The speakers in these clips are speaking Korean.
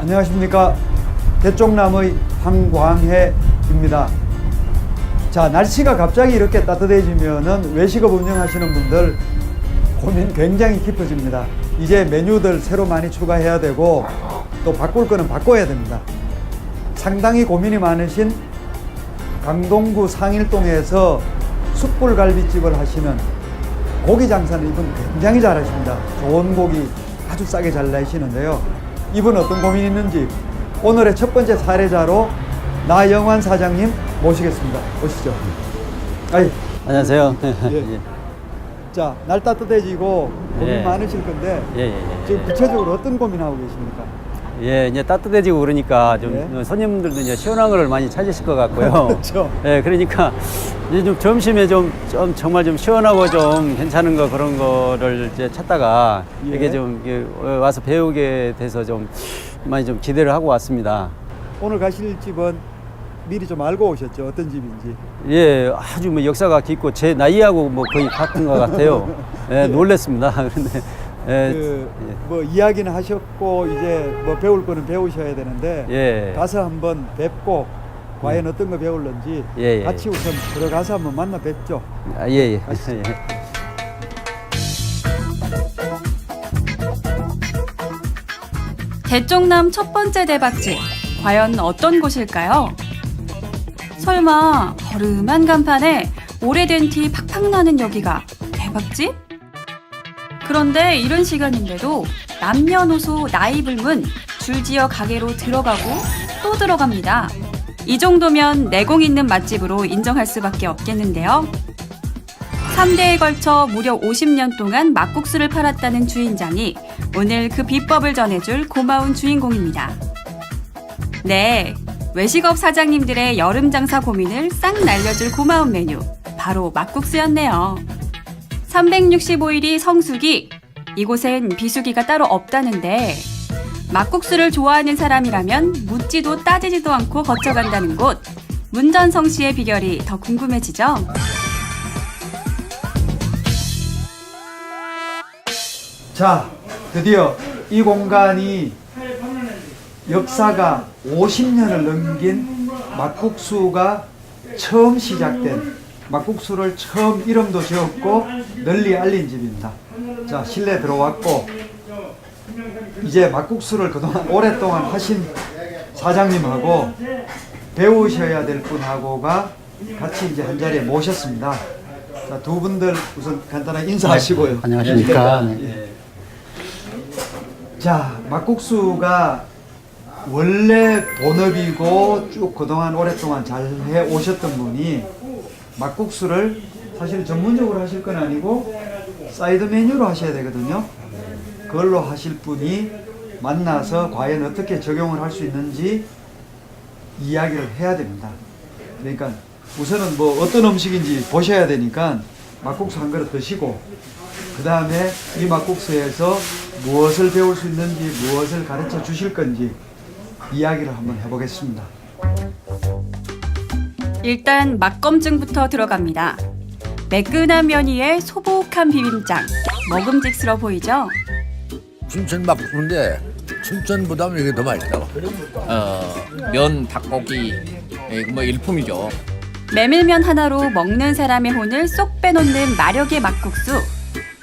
안녕하십니까. 대쪽남의 황광해입니다. 자, 날씨가 갑자기 이렇게 따뜻해지면은 외식업 운영하시는 분들 고민 굉장히 깊어집니다. 이제 메뉴들 새로 많이 추가해야 되고 또 바꿀 거는 바꿔야 됩니다. 상당히 고민이 많으신 강동구 상일동에서 숯불갈비집을 하시는 고기 장사는 이분 굉장히 잘하십니다. 좋은 고기 아주 싸게 잘 내시는데요. 이분 어떤 고민이 있는지 오늘의 첫 번째 사례자로 나영환 사장님 모시겠습니다. 오시죠. 아이, 안녕하세요. 예. 자, 날 따뜻해지고 고민 예. 많으실 건데 예. 지금 구체적으로 어떤 고민하고 계십니까? 예, 이제 따뜻해지고 그러니까 좀 예. 손님들도 이제 시원한 걸 많이 찾으실 것 같고요. 그렇죠. 예, 그러니까 이제 좀 점심에 좀 정말 좀 시원하고 좀 괜찮은 거 그런 거를 이제 찾다가 예. 이렇게 좀 와서 배우게 돼서 좀 많이 좀 기대를 하고 왔습니다. 오늘 가실 집은 미리 좀 알고 오셨죠? 어떤 집인지. 예, 아주 뭐 역사가 깊고 제 나이하고 뭐 거의 같은 것 같아요. 예, 놀랬습니다. 그런데 예, 뭐 이야기는 하셨고 이제 뭐 배울 거는 배우셔야 되는데 예. 가서 한번 뵙고 과연 어떤 거 배울는지 예. 같이 우선 들어가서 한번 만나 뵙죠. 아, 예. 가시죠. 대쪽남 첫 번째 대박집, 과연 어떤 곳일까요? 설마 허름한 간판에 오래된 티 팍팍 나는 여기가 대박집? 그런데 이른 시간인데도 남녀노소 나이 불문 줄지어 가게로 들어가고 또 들어갑니다. 이 정도면 내공 있는 맛집으로 인정할 수밖에 없겠는데요. 3대에 걸쳐 무려 50년 동안 막국수를 팔았다는 주인장이 오늘 그 비법을 전해줄 고마운 주인공입니다. 네, 외식업 사장님들의 여름 장사 고민을 싹 날려줄 고마운 메뉴, 바로 막국수였네요. 365일이 성수기, 이곳엔 비수기가 따로 없다는데 막국수를 좋아하는 사람이라면 묻지도 따지지도 않고 거쳐간다는 곳, 문전성시의 비결이 더 궁금해지죠? 자, 드디어 이 공간이 역사가 50년을 넘긴 막국수가 처음 시작된, 막국수를 처음 이름도 지었고 널리 알린 집입니다. 자, 실내 들어왔고 이제 막국수를 그동안 오랫동안 하신 사장님하고 배우셔야 될 분하고가 같이 이제 한 자리에 모셨습니다. 자, 두 분들 우선 간단하게 인사하시고요. 안녕하십니까. 예. 자, 막국수가 원래 본업이고 쭉 그동안 오랫동안 잘 해 오셨던 분이 막국수를 사실 전문적으로 하실 건 아니고 사이드 메뉴로 하셔야 되거든요. 그걸로 하실 분이 만나서 과연 어떻게 적용을 할 수 있는지 이야기를 해야 됩니다. 그러니까 우선은 뭐 어떤 음식인지 보셔야 되니까 막국수 한 그릇 드시고 그 다음에 이 막국수에서 무엇을 배울 수 있는지 무엇을 가르쳐 주실 건지 이야기를 한번 해보겠습니다. 일단 맛검증부터 들어갑니다. 매끈한 면 위에 소복한 비빔장, 먹음직스러워 보이죠? 춘천 막국수인데 춘천보다는 이게 더 맛있다고. 면, 닭고기 뭐 일품이죠. 메밀면 하나로 먹는 사람의 혼을 쏙 빼놓는 마력의 막국수.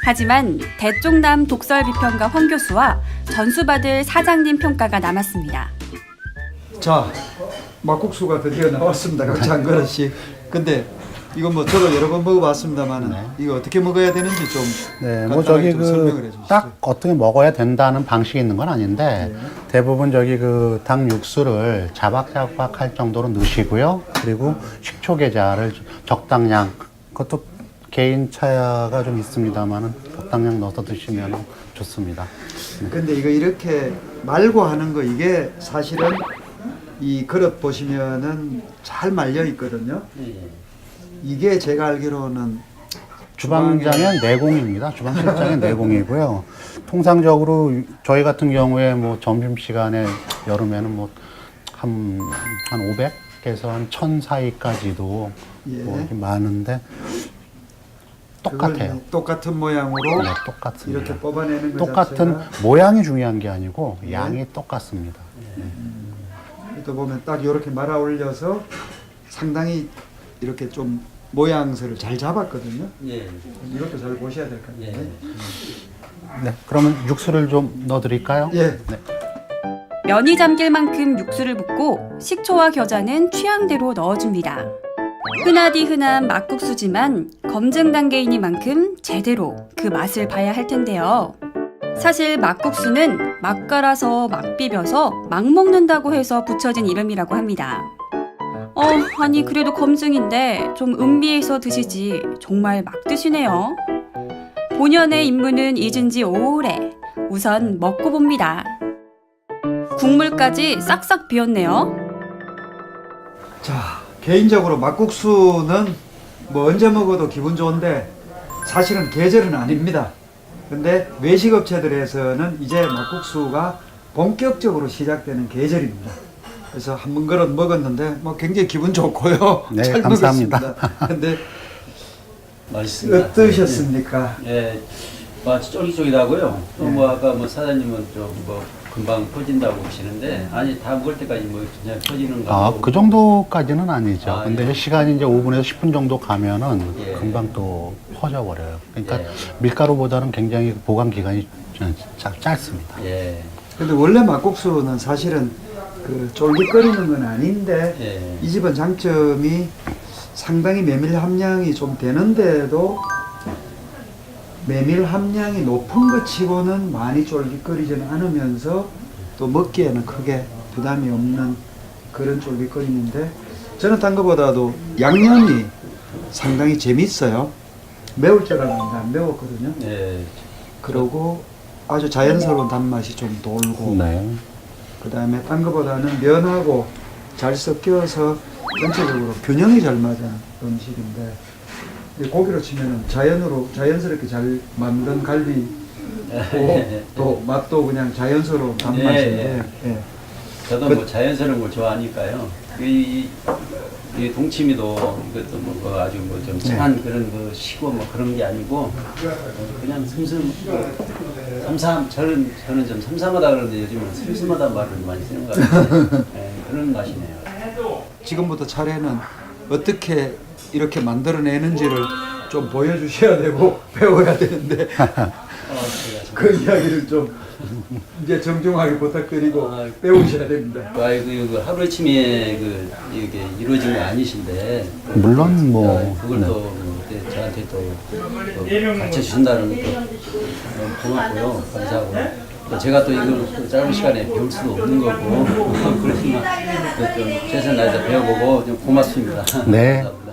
하지만 대쪽남 독설비평가 황 교수와 전수받을 사장님 평가가 남았습니다. 자, 막국수가 드디어 나왔습니다. 각자 한 그릇씩. 근데 이건 뭐 저도 여러 번 먹어봤습니다만은 이거 어떻게 먹어야 되는지 좀 네, 뭐 간단하게 저기 좀 설명을 해주시죠. 딱 어떻게 먹어야 된다는 방식이 있는 건 아닌데 대부분 저기 그 닭 육수를 자박자박 할 정도로 넣으시고요. 그리고 식초 계자를 적당량, 그것도 개인 차이가 좀 있습니다만은 적당량 넣어서 드시면 좋습니다. 근데 이거 이렇게 말고 하는 거 이게 사실은 이 그릇 보시면은 잘 말려 있거든요. 이게 제가 알기로는 주방장의 내공입니다. 주방실장의 내공이고요. 통상적으로 저희 같은 경우에 뭐 점심시간에 여름에는 뭐 한 500에서 한 1000 사이까지도 예. 뭐 이렇게 많은데 똑같아요. 그걸 똑같은 모양으로 네, 똑같습니다. 이렇게 뽑아내는 것 똑같은 자체가 모양이 중요한 게 아니고 네. 양이 똑같습니다. 또 보면 딱 이렇게 말아 올려서 상당히 이렇게 좀 모양새를 잘 잡았거든요. 예. 이것도 잘 보셔야 될 것 같아요. 예. 네, 그러면 육수를 좀 넣어드릴까요? 예. 네. 면이 잠길 만큼 육수를 붓고 식초와 겨자는 취향대로 넣어줍니다. 흔하디 흔한 막국수지만 검증 단계이니만큼 제대로 그 맛을 봐야 할 텐데요. 사실 막국수는 막 갈아서 막 비벼서 막 먹는다고 해서 붙여진 이름이라고 합니다. 아니 그래도 검증인데 좀 음미해서 드시지 정말 막 드시네요. 본연의 임무는 잊은 지 오래. 우선 먹고 봅니다. 국물까지 싹싹 비었네요. 자, 개인적으로 막국수는 뭐 언제 먹어도 기분 좋은데 사실은 계절은 아닙니다. 근데 외식업체들에서는 이제 막국수가 본격적으로 시작되는 계절입니다. 그래서 한 번 그릇 먹었는데 뭐 굉장히 기분 좋고요. 네, 잘 감사합니다. 먹었습니다. 근데 맛있습니다. 어떠셨습니까? 예, 맛이 쫄깃쫄깃하고요. 또 뭐 아까 뭐 사장님은 좀 뭐 금방 퍼진다고 하시는데 아니 다 먹을 때까지 뭐 그냥 퍼지는 거. 아, 그 정도까지는 아니죠. 아, 근데 예. 이제 시간이 이제 5분에서 10분 정도 가면은 예. 금방 또 퍼져버려요. 그러니까 예. 밀가루보다는 굉장히 보관 기간이 짧습니다. 예. 근데 원래 막국수는 사실은 그 쫄깃거리는 건 아닌데 예. 이 집은 장점이 상당히 메밀 함량이 좀 되는데도 메밀 함량이 높은 것 치고는 많이 쫄깃거리지는 않으면서 또 먹기에는 크게 부담이 없는 그런 쫄깃거림인데 저는 딴 것보다도 양념이 상당히 재밌어요. 매울 줄 알았는데 안 매웠거든요. 예. 그러고 아주 자연스러운 단맛이 좀 돌고 네. 그 다음에 딴 것보다는 면하고 잘 섞여서 전체적으로 균형이 잘 맞은 음식인데 이 고기로 치면은 자연스럽게 잘 만든 갈비고 또 맛도 그냥 자연스러운 단맛인데 예. 저도 뭐 자연스러운 걸 좋아하니까요. 이 동치미도 이것도 뭐 아주 뭐 좀 진한 그런 그 시고 뭐 그런 게 아니고 그냥 삼삼 저는 좀 삼삼하다 그러는데 요즘은 슴슴하다 말을 많이 쓰는 것 같아요. 예, 그런 맛이네요. 지금부터 차례는 어떻게 이렇게 만들어내는지를 좀 보여주셔야 되고 배워야 되는데 그 이야기를 좀 이제 정중하게 부탁드리고 배우셔야 됩니다. 그 하루아침에 이게 이루어진 거 아니신데 물론 뭐 그걸 네. 또 이제 저한테 또 가르쳐 주신다는 것도 너무 고맙고요. 감사하고 또 제가 또 이걸 또 짧은 시간에 배울 수도 없는 거고 그렇지만 좀 최선을 다해서 배워보고 좀 고맙습니다. 네. 감사합니다.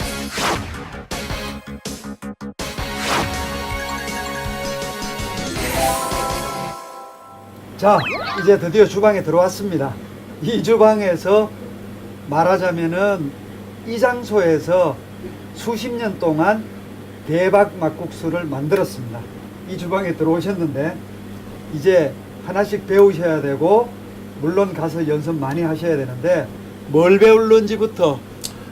자, 이제 드디어 주방에 들어왔습니다. 이 주방에서 말하자면은 이 장소에서 수십 년 동안 대박 막국수를 만들었습니다. 이 주방에 들어오셨는데 이제 하나씩 배우셔야 되고 물론 가서 연습 많이 하셔야 되는데 뭘 배울는지부터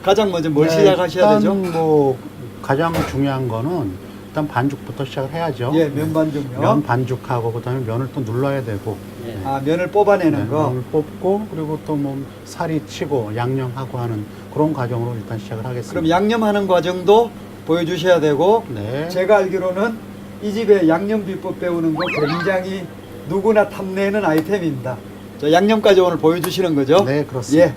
가장 먼저 뭘 네, 시작하셔야 일단 되죠? 뭐 가장 중요한 거는 일단 반죽부터 시작을 해야죠. 예, 면 반죽면. 면 반죽하고 그다음에 면을 또 눌러야 되고 예. 아, 면을 뽑아내는 네, 거. 면을 뽑고 그리고 또 뭐 살이 치고 양념하고 하는 그런 과정으로 일단 시작을 하겠습니다. 그럼 양념하는 과정도 보여주셔야 되고 네. 제가 알기로는 이 집에 양념 비법 배우는 거 굉장히 누구나 탐내는 아이템입니다. 저 양념까지 오늘 보여주시는 거죠? 네, 그렇습니다. 예.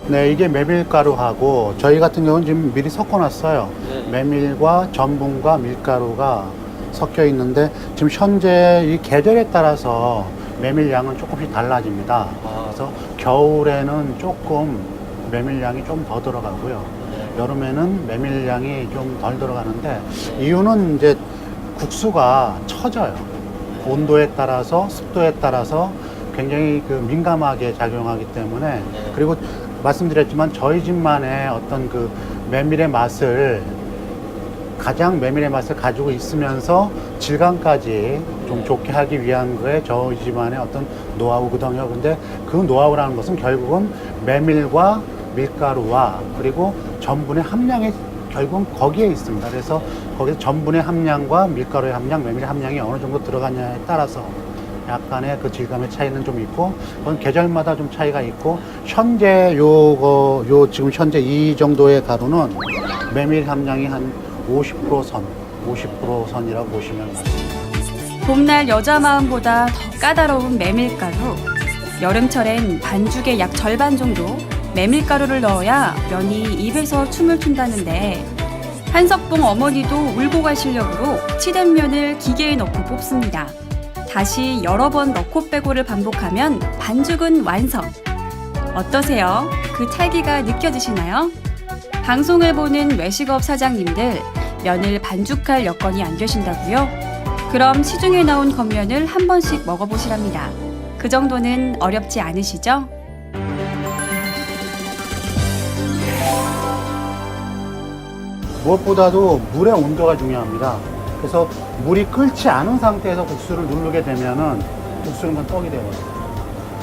네, 이게 메밀가루하고 저희 같은 경우는 지금 미리 섞어놨어요. 메밀과 전분과 밀가루가 섞여 있는데 지금 현재 이 계절에 따라서 메밀 양은 조금씩 달라집니다. 그래서 겨울에는 조금 메밀 양이 좀 더 들어가고요. 여름에는 메밀 양이 좀 덜 들어가는데 이유는 이제 국수가 처져요. 온도에 따라서 습도에 따라서 굉장히 그 민감하게 작용하기 때문에 그리고 말씀드렸지만 저희 집만의 어떤 그 메밀의 맛을 가장 메밀의 맛을 가지고 있으면서 질감까지 좀 좋게 하기 위한 거에 저희 집안의 어떤 노하우거든요. 근데 그 노하우라는 것은 결국은 메밀과 밀가루와 그리고 전분의 함량이 결국은 거기에 있습니다. 그래서 거기서 전분의 함량과 밀가루의 함량, 메밀의 함량이 어느 정도 들어가냐에 따라서 약간의 그 질감의 차이는 좀 있고, 그건 계절마다 좀 차이가 있고, 현재 지금 현재 이 정도의 가루는 메밀 함량이 한 50% 선이라고 보시면 맞습니다. 봄날 여자 마음보다 더 까다로운 메밀가루. 여름철엔 반죽의 약 절반 정도 메밀가루를 넣어야 면이 입에서 춤을 춘다는데, 한석봉 어머니도 울고 갈 실력으로 치댄 면을 기계에 넣고 뽑습니다. 다시 여러 번 넣고 빼고를 반복하면 반죽은 완성. 어떠세요? 그 찰기가 느껴지시나요? 방송을 보는 외식업 사장님들, 면을 반죽할 여건이 안 되신다고요? 그럼 시중에 나온 겉면을 한 번씩 먹어보시랍니다. 그 정도는 어렵지 않으시죠? 무엇보다도 물의 온도가 중요합니다. 그래서 물이 끓지 않은 상태에서 국수를 누르게 되면은 국수는 그냥 떡이 되거든요.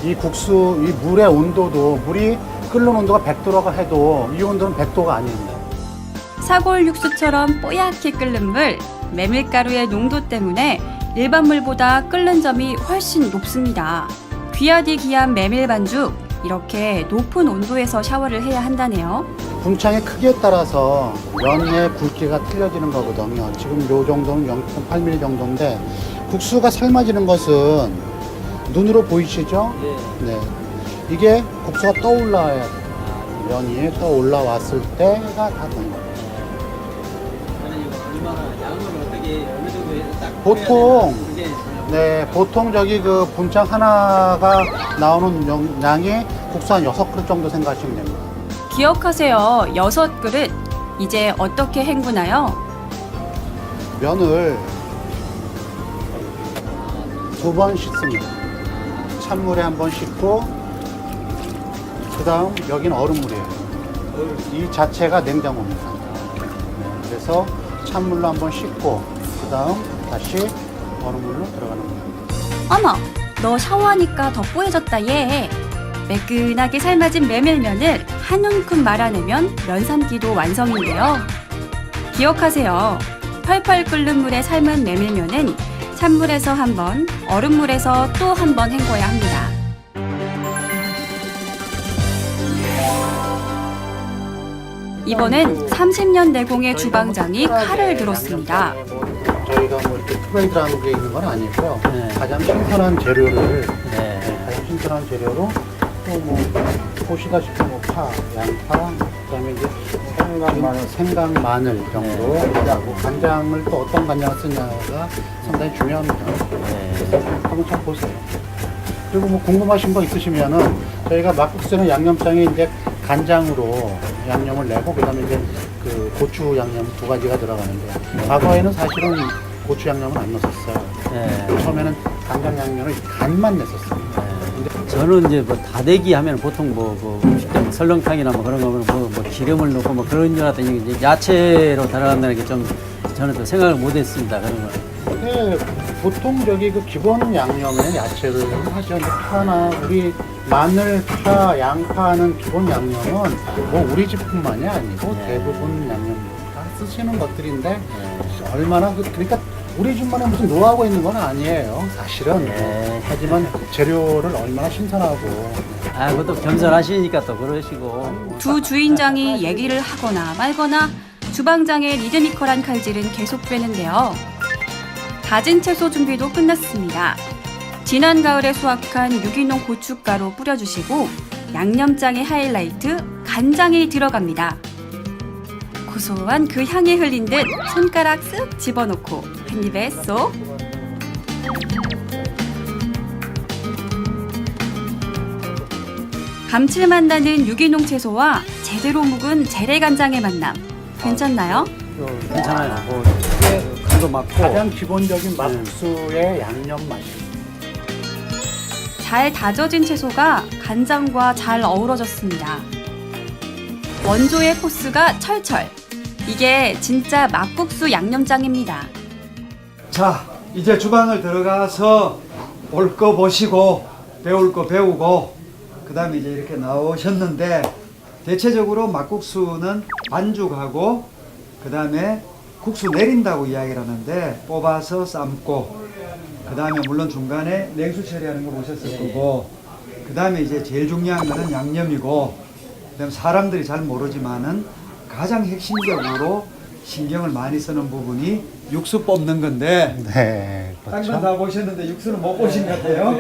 이 물의 온도도, 물이 끓는 온도가 100도라고 해도 이 온도는 100도가 아닙니다. 사골 육수처럼 뽀얗게 끓는 물, 메밀가루의 농도 때문에 일반 물보다 끓는 점이 훨씬 높습니다. 귀하디 귀한 메밀 반죽, 이렇게 높은 온도에서 샤워를 해야 한다네요. 분창의 크기에 따라서 면의 굵기가 틀려지는 거거든요. 지금 요 정도는 0.8mm 정도인데, 국수가 삶아지는 것은 눈으로 보이시죠? 네. 이게 국수가 떠올라야 돼요. 면이 떠올라왔을 때가 다 된 거예요. 보통 저기 그 분창 하나가 나오는 양이 국수 한 6그릇 정도 생각하시면 됩니다. 기억하세요. 6그릇. 이제 어떻게 헹구나요? 면을 2번 씻습니다. 찬물에 1번 씻고, 그 다음 여기는 얼음물이에요. 이 자체가 냉장고입니다. 그래서 찬물로 1번 씻고, 그 다음 다시 얼음물로 들어가는 거예요. 어머, 너 샤워하니까 더 뽀해졌다 얘. 매끈하게 삶아진 메밀면을 한 움큼 말아내면 면 삶기도 완성인데요. 기억하세요. 펄펄 끓는 물에 삶은 메밀면은 찬물에서 1번, 얼음물에서 또 1번 헹궈야 합니다. 이번엔 30년 내공의 주방장이 칼을 들었습니다. 저희가 뭐 이렇게 프라이드라는 게 있는 건 아니고요. 네. 가장 신선한 재료를, 네. 가장 신선한 재료로 또 뭐 보시다시피 뭐 파, 양파, 그다음에 이제 생강, 마늘 정도 하고, 간장을 또 어떤 간장을 쓰냐가 상당히 중요합니다. 그래서 한번 참 보세요. 그리고 뭐 궁금하신 거 있으시면은 저희가 막국수는 양념장에 이제 간장으로 양념을 내고, 그다음에 이제 그 고추 양념 2가지가 들어가는데, 과거에는 사실은 고추 양념은 안 넣었어요. 네. 처음에는 간장 양념을 간만 냈었어요. 저는 이제 뭐 다대기 하면 보통 음식점 설렁탕이나 뭐 그런 거는 뭐 기름을 넣고 뭐 그런 줄 알았더니 이제 야채로 들어간다는 게 좀 저는 또 생각을 못 했습니다. 그런 거. 네, 보통 저기 그 기본 양념에 야채를 하죠. 이제 파나 우리 마늘, 파, 양파는 기본 양념은 뭐 우리 집뿐만이 아니고 네. 대부분 양념 다 쓰시는 것들인데, 얼마나 그러니까 우리 집만에 무슨 노하우가 있는 건 아니에요, 사실은. 네. 하지만 재료를 얼마나 신선하고. 아, 그것도 겸손하시니까 또 그러시고. 두 주인장이 얘기를 하거나 말거나 주방장의 리드미컬한 칼질은 계속되는데요. 다진 채소 준비도 끝났습니다. 지난 가을에 수확한 유기농 고춧가루 뿌려주시고, 양념장의 하이라이트 간장이 들어갑니다. 고소한 그 향이 흘린 듯 손가락 쓱 집어넣고 한 입에 쏙. 감칠맛 나는 유기농 채소와 제대로 묵은 재래간장의 만남. 괜찮나요? 괜찮아요. 뭐 간도 맞고. 가장 기본적인 막국수의 양념 맛이. 잘 다져진 채소가 간장과 잘 어우러졌습니다. 원조의 포스가 철철. 이게 진짜 막국수 양념장입니다. 자, 이제 주방을 들어가서 볼 거 보시고 배울 거 배우고, 그 다음에 이제 이렇게 나오셨는데, 대체적으로 막국수는 반죽하고 그 다음에 국수 내린다고 이야기를 하는데 뽑아서 삶고 그 다음에 물론 중간에 냉수 처리하는 거 보셨을 거고 그 다음에 이제 제일 중요한 거는 양념이고 그 다음에 사람들이 잘 모르지만은 가장 핵심적으로 신경을 많이 쓰는 부분이 육수 뽑는 건데 네, 땅만 그렇죠. 다 보셨는데 육수는 못 보신 것 같아요.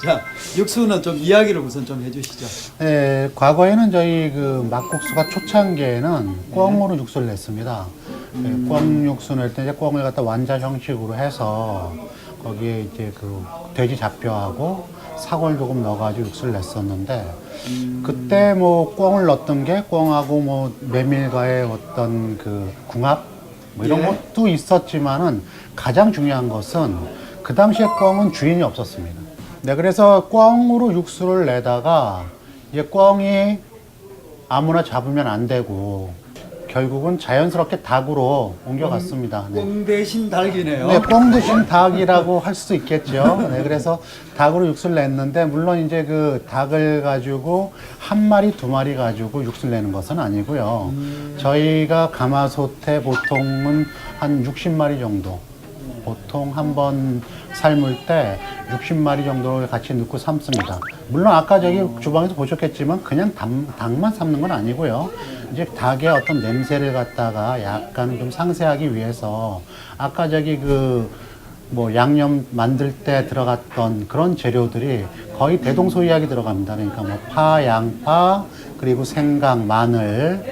자, 육수는 좀 이야기를 우선 좀 해주시죠. 네, 과거에는 저희 그 막국수가 초창기에는 꿩으로 육수를 냈습니다. 꿩 육수 낼 때 이제 꿩을 갖다 완자 형식으로 해서 거기에 이제 그 돼지 잡뼈하고 사골 조금 넣어가지고 육수를 냈었는데 그때 뭐 꿩을 넣었던 게 꿩하고 뭐 메밀과의 어떤 그 궁합 뭐 이런 예. 것도 있었지만은 가장 중요한 것은 그 당시에 꿩은 주인이 없었습니다. 네, 그래서 꿩으로 육수를 내다가 이제 꿩이 아무나 잡으면 안 되고 결국은 자연스럽게 닭으로 옮겨갔습니다. 네. 꽁 대신 닭이네요. 네, 꽁 드신 닭이라고 할 수도 있겠죠. 네, 그래서 닭으로 육수를 냈는데, 물론 이제 그 닭을 가지고 한 마리, 두 마리 가지고 육수를 내는 것은 아니고요. 저희가 가마솥에 보통은 한 60마리 정도, 보통 한 번 삶을 때 60마리 정도를 같이 넣고 삶습니다. 물론 아까 저기 주방에서 보셨겠지만 그냥 닭만 삶는 건 아니고요. 이제 닭의 어떤 냄새를 갖다가 약간 좀 상쇄하기 위해서 아까 저기 그 뭐 양념 만들 때 들어갔던 그런 재료들이 거의 대동소이하게 들어갑니다. 그러니까 뭐 파, 양파, 그리고 생강, 마늘,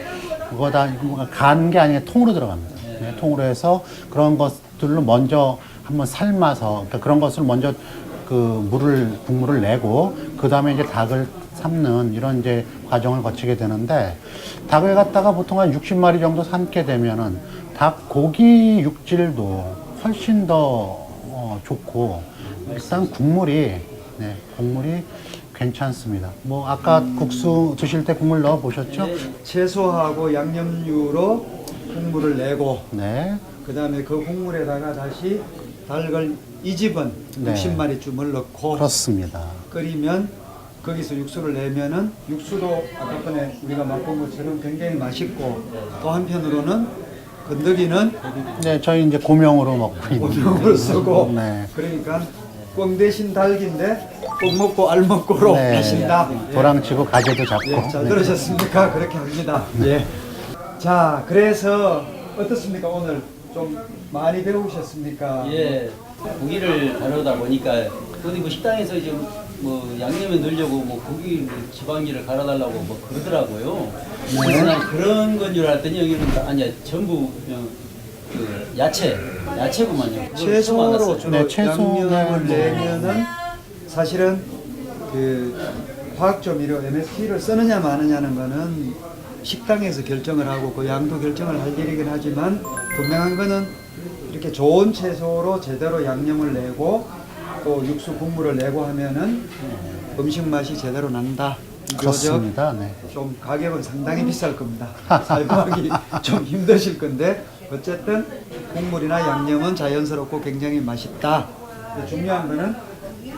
그거 다 간 게 아니라 통으로 들어갑니다. 네, 통으로 해서 그런 것들로 먼저 한번 삶아서, 그러니까 그런 것을 먼저 그 국물을 내고, 그 다음에 이제 닭을 삶는 이런 이제 과정을 거치게 되는데, 닭을 갖다가 보통 한 60마리 정도 삶게 되면은 닭 고기 육질도 훨씬 더 좋고, 일단 국물이 괜찮습니다. 뭐 아까 국수 드실 때 국물 넣어 보셨죠? 채소하고 양념류로 국물을 내고 네. 그 다음에 그 국물에다가 다시 닭을 이 집은 네. 60마리쯤을 넣고 그렇습니다. 끓이면 거기서 육수를 내면은 육수도 아까 전에 우리가 맛본 것처럼 굉장히 맛있고 또 한편으로는 건더기는 네, 저희 이제 고명으로 먹고 있는. 고명을 쓰고 네. 그러니까 꽁 대신 닭인데 꽁 먹고 알 먹고로 네. 하신다. 도랑치고 가재도 잡고. 예, 잘 네. 들으셨습니까? 그렇게 합니다. 예. 자, 그래서 어떻습니까? 오늘 좀 많이 배우셨습니까? 예, 고기를 다루다 보니까 어디 뭐 식당에서 이제 뭐 양념에 넣으려고 뭐 고기 뭐 지방기를 갈아달라고 뭐 그러더라고요. 그래서 난 그런 건 줄 알았더니 여기는 아니야 전부 그냥 그 야채구만요. 그걸 처음 채소로 알았어요. 주로 네, 채소, 양념을 네. 내면은 사실은 그 화학조미료 MSG를 쓰느냐 마느냐는 거는 식당에서 결정을 하고 그 양도 결정을 할 일이긴 하지만 분명한 거는 이렇게 좋은 채소로 제대로 양념을 내고 또 육수 국물을 내고 하면은 음식 맛이 제대로 난다. 그렇습니다. 네. 좀 가격은 상당히 비쌀 겁니다. 사용하기 좀 힘드실 건데 어쨌든 국물이나 양념은 자연스럽고 굉장히 맛있다. 근데 중요한 거는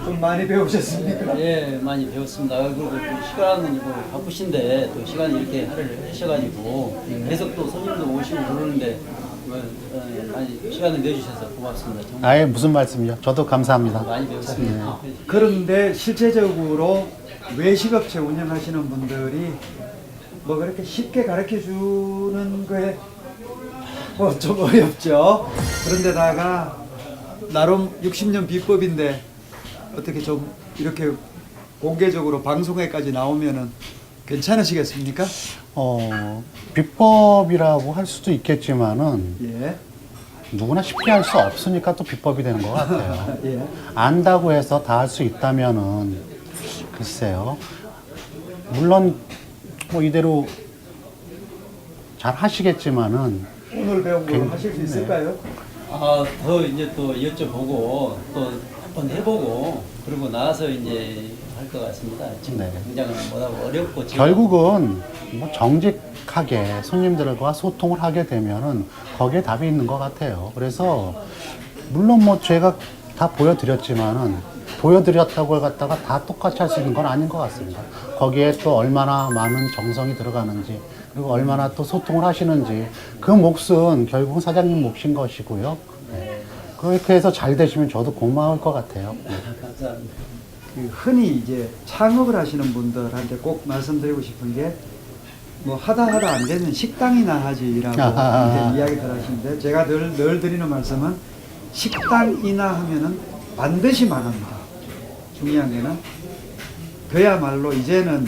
좀 많이 배우셨습니까? 예, 많이 배웠습니다. 그리고 또 시간은 뭐 바쁘신데 또 시간을 이렇게 할애를 하셔가지고 계속 또 손님도 오시고 그러는데 많이 시간을 내주셔서 고맙습니다. 정말 아예 무슨 말씀이죠? 저도 감사합니다. 많이 배웠습니다. 그런데 실제적으로 외식업체 운영하시는 분들이 뭐 그렇게 쉽게 가르쳐 주는 거에 뭐 좀 어렵죠. 그런데다가 나름 60년 비법인데 어떻게 좀 이렇게 공개적으로 방송에까지 나오면은 괜찮으시겠습니까? 비법이라고 할 수도 있겠지만은 예. 누구나 쉽게 할 수 없으니까 또 비법이 되는 것 같아요. 예. 안다고 해서 다 할 수 있다면은 글쎄요. 물론 뭐 이대로 잘 하시겠지만은 오늘 배운 거 하실 수 있을까요? 더 이제 또 여쭤보고 또 한번 해보고 그러고 나서 이제 할 것 같습니다. 지금 네. 당장은 뭐라고 어렵고 지금 결국은 뭐 정직하게 손님들과 소통을 하게 되면은 거기에 답이 있는 것 같아요. 그래서 물론 뭐 제가 다 보여드렸지만은 보여드렸다고 갖다가 다 똑같이 할 수 있는 건 아닌 것 같습니다. 거기에 또 얼마나 많은 정성이 들어가는지, 그리고 얼마나 또 소통을 하시는지, 그 몫은 결국 사장님 몫인 것이고요. 네. 그렇게 해서 잘 되시면 저도 고마울 것 같아요. 네. 감사합니다. 그 흔히 이제 창업을 하시는 분들한테 꼭 말씀드리고 싶은 게, 뭐 하다 안 되면 식당이나 하지라고 이제 이야기들 하시는데, 제가 늘 드리는 말씀은 식당이나 하면은 반드시 망합니다. 중요한 거는 그야말로 이제는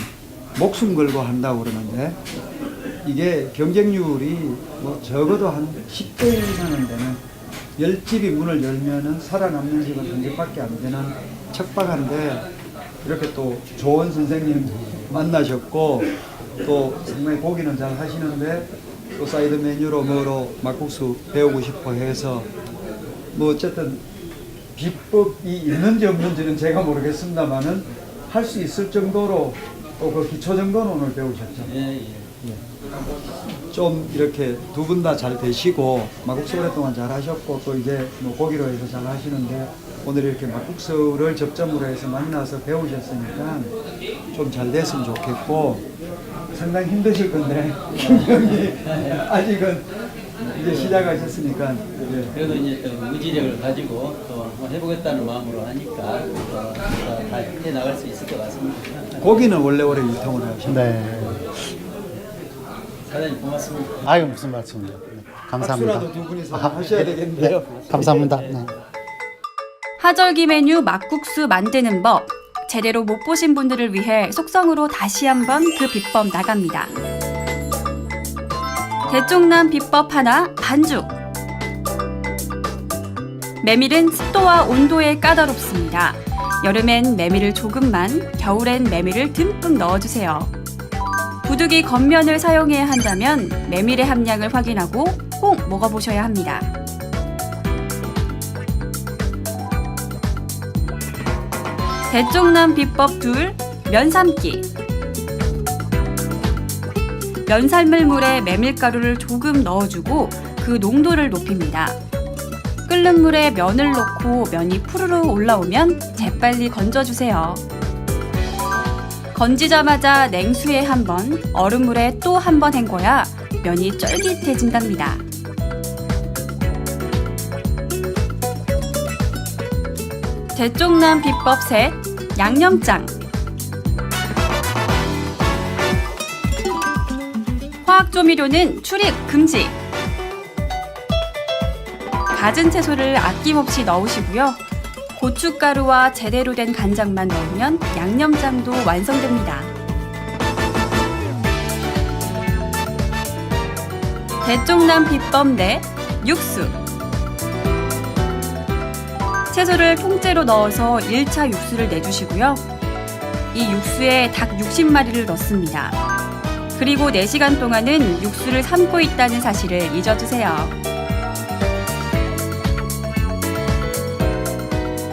목숨 걸고 한다고 그러는데, 이게 경쟁률이 뭐 적어도 한 10대 이상은 되는, 10집이 문을 열면은 살아남는 집은 한 집밖에 안 되는 척박한데, 이렇게 또 좋은 선생님 만나셨고, 또 상당히 고기는 잘 하시는데 또 사이드 메뉴로 뭐로 막국수 배우고 싶어 해서, 뭐 어쨌든 비법이 있는지 없는지는 제가 모르겠습니다만은 할 수 있을 정도로 또 그 기초 정도는 오늘 배우셨죠. 예. 좀 이렇게 두 분 다 잘 되시고, 막국수 오랫동안 잘 하셨고, 또 이제 뭐 고기로 해서 잘 하시는데, 오늘 이렇게 막국수를 접점으로 해서 만나서 배우셨으니까 좀 잘 됐으면 좋겠고, 상당히 힘드실 건데 분명히 아직은 이제 시작하셨으니까. 예. 그래도 이제 또 의지력을 가지고 또 한번 해보겠다는 마음으로 하니까 다 해나갈 수 있을 것 같습니다. 고기는 원래 유통을 하셨나요? 네. 사장님 고맙습니다. 아유, 무슨 말씀이요. 네. 감사합니다. 박수라도 두 분이서 하셔야 되겠는데요. 네, 감사합니다. 네. 하절기 메뉴 막국수 만드는 법. 제대로 못 보신 분들을 위해 속성으로 다시 한번 그 비법 나갑니다. 대쪽남 비법 하나, 반죽. 메밀은 습도와 온도에 까다롭습니다. 여름엔 메밀을 조금만, 겨울엔 메밀을 듬뿍 넣어주세요. 부득이 겉면을 사용해야 한다면 메밀의 함량을 확인하고 꼭 먹어보셔야 합니다. 대쪽남 비법 둘, 면 삶기. 면 삶을 물에 메밀가루를 조금 넣어주고 그 농도를 높입니다. 끓는 물에 면을 넣고 면이 푸르르 올라오면 재빨리 건져주세요. 건지자마자 냉수에 한 번, 얼음물에 또 한 번 헹궈야 면이 쫄깃해진답니다. 대쪽남 비법 셋, 양념장. 화학조미료는 출입 금지. 갖은 채소를 아낌없이 넣으시고요. 고춧가루와 제대로 된 간장만 넣으면 양념장도 완성됩니다. 대쪽남 비법 넷, 육수. 채소를 통째로 넣어서 1차 육수를 내주시고요. 이 육수에 닭 60마리를 넣습니다. 그리고 4시간 동안은 육수를 삶고 있다는 사실을 잊어주세요.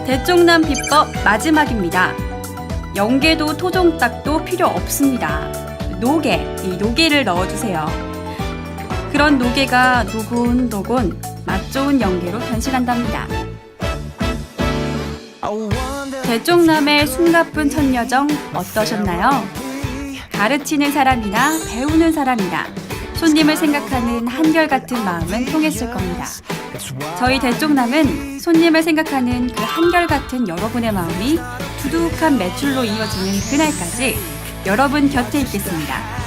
대쪽남 비법 마지막입니다. 영계도 토종닭도 필요 없습니다. 노게, 이 노게를 넣어주세요. 그런 노게가 노곤노곤 맛 좋은 영계로 변신한답니다. 대쪽남의 숨가쁜 첫 여정 어떠셨나요? 가르치는 사람이나 배우는 사람이나 손님을 생각하는 한결같은 마음은 통했을 겁니다. 저희 대쪽남은 손님을 생각하는 그 한결같은 여러분의 마음이 두둑한 매출로 이어지는 그날까지 여러분 곁에 있겠습니다.